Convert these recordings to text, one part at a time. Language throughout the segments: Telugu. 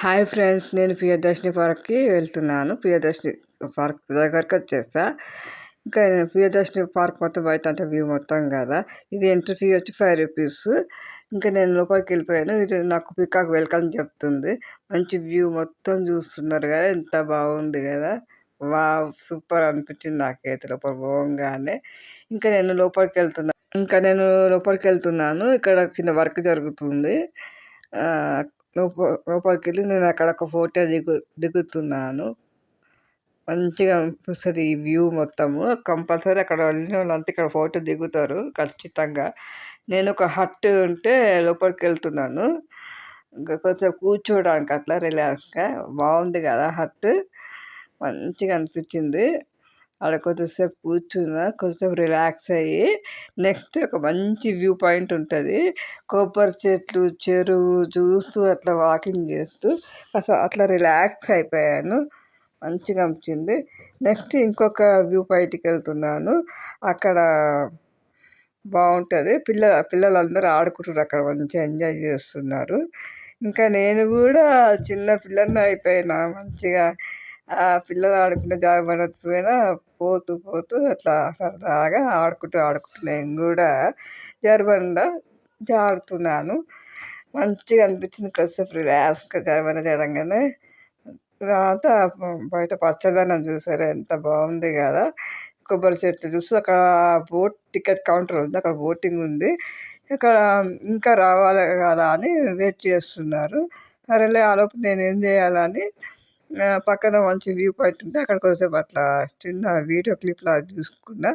హాయ్ ఫ్రెండ్స్, నేను ప్రియదర్శిని పార్క్కి వెళ్తున్నాను. ప్రియదర్శిని పార్క్ దగ్గరకు వచ్చేసా. ఇంకా ప్రియదర్శిని పార్క్ మొత్తం బయట అంతా వ్యూ మొత్తం కదా. ఇది ఎంట్రీ ఫీ వచ్చి 5 రూపీస్. ఇంకా నేను లోపలికి వెళ్ళిపోయాను. ఇది నాకు పికాక్ వెల్కమ్ చెప్తుంది. మంచి వ్యూ మొత్తం చూస్తున్నారు కదా, ఎంత బాగుంది కదా. సూపర్ అనిపించింది నాకైతే లోపల పోగానే. ఇంకా నేను లోపలికి వెళ్తున్నాను. ఇక్కడ చిన్న వర్క్ జరుగుతుంది. లోపలికి వెళ్ళి నేను అక్కడ ఒక ఫోటో దిగుతున్నాను. మంచిగా అనిపిస్తుంది ఈ వ్యూ మొత్తము. కంపల్సరీ అక్కడ వెళ్ళిన వాళ్ళంతా ఇక్కడ ఫోటో దిగుతారు ఖచ్చితంగా. నేను ఒక హట్ ఉంటే లోపలికి వెళ్తున్నాను. ఇంకా కొంచెం కూర్చోడానికి అట్లా రిలాక్స్గా బాగుంది కదా హట్. మంచిగా అనిపించింది. ఆడ కొద్దిసేపు కూర్చున్నా, కొంచెం రిలాక్స్ అయ్యి నెక్స్ట్ ఒక మంచి వ్యూ పాయింట్ ఉంటుంది. కొబ్బరి చెట్లు, చెరువు చూస్తూ అట్లా వాకింగ్ చేస్తూ అట్లా రిలాక్స్ అయిపోయాను. మంచిగా అనిపించింది. నెక్స్ట్ ఇంకొక వ్యూ పాయింట్కి వెళ్తున్నాను. అక్కడ బాగుంటుంది. పిల్లలందరూ ఆడుకుంటున్నారు అక్కడ, మంచిగా ఎంజాయ్ చేస్తున్నారు. ఇంకా నేను కూడా చిన్న పిల్లని అయిపోయినా. మంచిగా పిల్లలు ఆడుకునే జారుబండ పోతూ అట్లా సరదాగా ఆడుకుంటూ నేను కూడా జారుబండ జారుతున్నాను. మంచిగా అనిపించింది. కొద్దిసేపు రిలాక్స్గా జారుబండ చేయడంగానే తర్వాత బయట పచ్చదనం చూసారా, ఎంత బాగుంది కదా. కొబ్బరి చెట్లు చూస్తూ అక్కడ బోట్ టికెట్ కౌంటర్ ఉంది, అక్కడ బోటింగ్ ఉంది. ఇక్కడ ఇంకా రావాలి కదా అని వెయిట్ చేస్తున్నారు. సరేలే, ఆలోపు నేను ఏం చేయాలని పక్కన మంచి వ్యూ పాయింట్ ఉంటే అక్కడ కొంచెం అట్లా చిన్న వీడియో క్లిప్ లాగా చూసుకున్నా.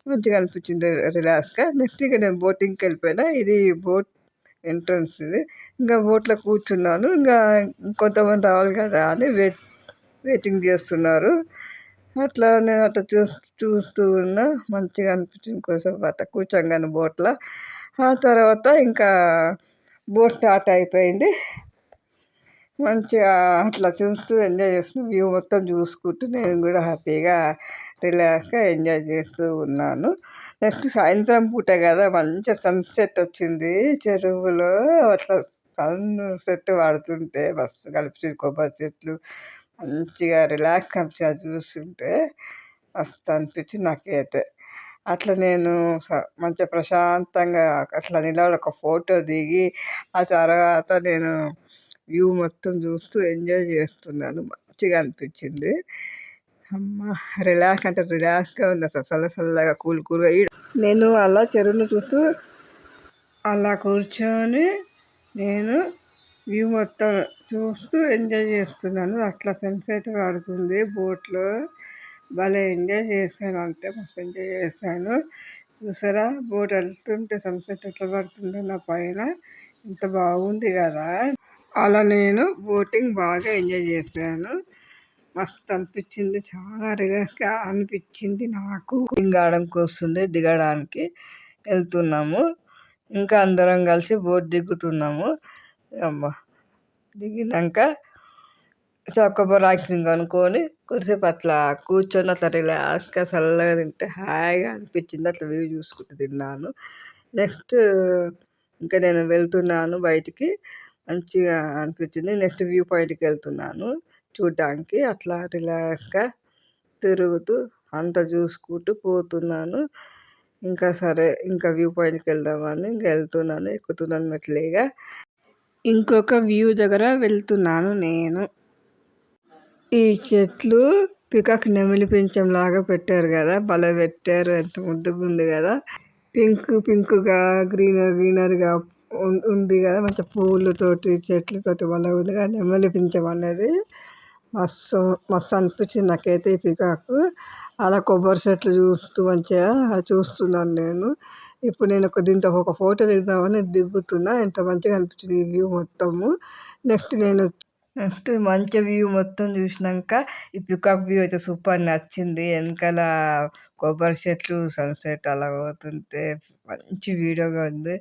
మంచిగా అనిపించింది రిలాక్స్గా. నెక్స్ట్ ఇక నేను బోటింగ్కి వెళ్ళిపోయినా. ఇది బోట్ ఎంట్రన్స్. ఇది ఇంకా బోట్లో కూర్చున్నాను. ఇంకా కొంతమంది రావాలి కదా అని వెయిటింగ్ చేస్తున్నారు. అట్లా నేను అట్లా చూస్తూ ఉన్నా. మంచిగా అనిపించింది. కోసం అట్లా కూర్చోగానే బోట్లో. ఆ తర్వాత ఇంకా బోట్ స్టార్ట్ అయిపోయింది. మంచిగా అట్లా చూస్తూ ఎంజాయ్ చేస్తూ వ్యూ మొత్తం చూసుకుంటూ నేను కూడా హ్యాపీగా రిలాక్స్గా ఎంజాయ్ చేస్తూ ఉన్నాను. నెక్స్ట్ సాయంత్రం పూట కదా, మంచిగా సన్సెట్ వచ్చింది చెరువులో. అట్లా సన్సెట్ పడుతుంటే మస్తు కలిపి కొబ్బరి చెట్లు మంచిగా రిలాక్స్ అనిపించి చూస్తుంటే మస్తు అనిపించింది నాకైతే. అట్లా నేను మంచిగా ప్రశాంతంగా అట్లా నిలబడి ఒక ఫోటో దిగి ఆ తర్వాత నేను వ్యూ మొత్తం చూస్తూ ఎంజాయ్ చేస్తున్నాను. మంచిగా అనిపించింది. అమ్మ, రిలాక్స్ అంటే రిలాక్స్గా ఉంది అసలు. చల్లగా కూల్గా నేను అలా చెరువును చూస్తూ అలా కూర్చొని నేను వ్యూ మొత్తం చూస్తూ ఎంజాయ్ చేస్తున్నాను. అట్లా సన్సెట్ పడుతుంది బోట్లో. భలే ఎంజాయ్ చేశాను, అంటే మస్తు ఎంజాయ్ చేశాను. చూసారా, బోట్ వెళ్తుంటే సన్సెట్ ఎట్లా పడుతుందో నా పైన. ఇంత బాగుంది కదా. అలా నేను బోటింగ్ బాగా ఎంజాయ్ చేశాను. మస్తు అనిపించింది, చాలా రిలాక్స్గా అనిపించింది నాకు. దిగడానికి వస్తుంది, దిగడానికి వెళ్తున్నాము. ఇంకా అందరం కలిసి బోట్ దిగుతున్నాము. అమ్మ, దిగినాక కొబ్బరి ఐస్ క్రీమ్ కొనుక్కొని కొద్దిసేపు అట్లా కూర్చొని అట్లా రిలాక్స్గా చల్లగా తింటే హాయిగా అనిపించింది. అట్లా వ్యూ చూసుకుంటూ తిన్నాను. నెక్స్ట్ ఇంకా నేను వెళ్తున్నాను బయటికి. మంచిగా అనిపించింది. నెక్స్ట్ వ్యూ పాయింట్కి వెళ్తున్నాను చూడడానికి. అట్లా రిలాక్స్గా తిరుగుతూ అంతా చూసుకుంటూ పోతున్నాను. ఇంకా సరే, ఇంకా వ్యూ పాయింట్కి వెళ్దామని ఇంకా వెళ్తున్నాను. ఎక్కుతున్నాను మెట్లేగా. ఇంకొక వ్యూ దగ్గర వెళ్తున్నాను నేను. ఈ చెట్లు పికాక్ నెమిలి పింఛం లాగా పెట్టారు కదా, భలే పెట్టారు. ఎంత ముద్దుగా ఉంది కదా. పింక్గా గ్రీనరీగా ఉంది కదా. మంచి పూలతోటి చెట్లతోటి భలే ఉంది కదా. నెమలి పింఛం అనేది మస్తు అనిపించింది నాకైతే ఈ పికాక్. అలా కొబ్బరి చెట్లు చూస్తూ మంచిగా చూస్తున్నాను నేను. ఇప్పుడు నేను దీంతో ఒక ఫోటో దిగుదామని దిగుతున్నా. ఎంత మంచిగా అనిపించింది ఈ వ్యూ మొత్తము. నెక్స్ట్ మంచి వ్యూ మొత్తం చూసినాక ఈ పికాక్ వ్యూ అయితే సూపర్ నచ్చింది. వెనకాల కొబ్బరి చెట్లు, సన్సెట్ అలా పోతుంటే మంచి వీడియోగా ఉంది.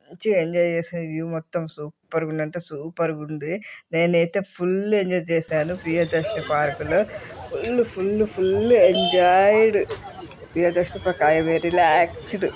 మంచిగా ఎంజాయ్ చేసే వ్యూ మొత్తం సూపర్గా ఉంది, అంటే సూపర్గా ఉంది. నేనైతే ఫుల్ ఎంజాయ్ చేశాను ప్రియదర్శిని పార్కులో. Full enjoyed. Priyadarshini park I relaxed.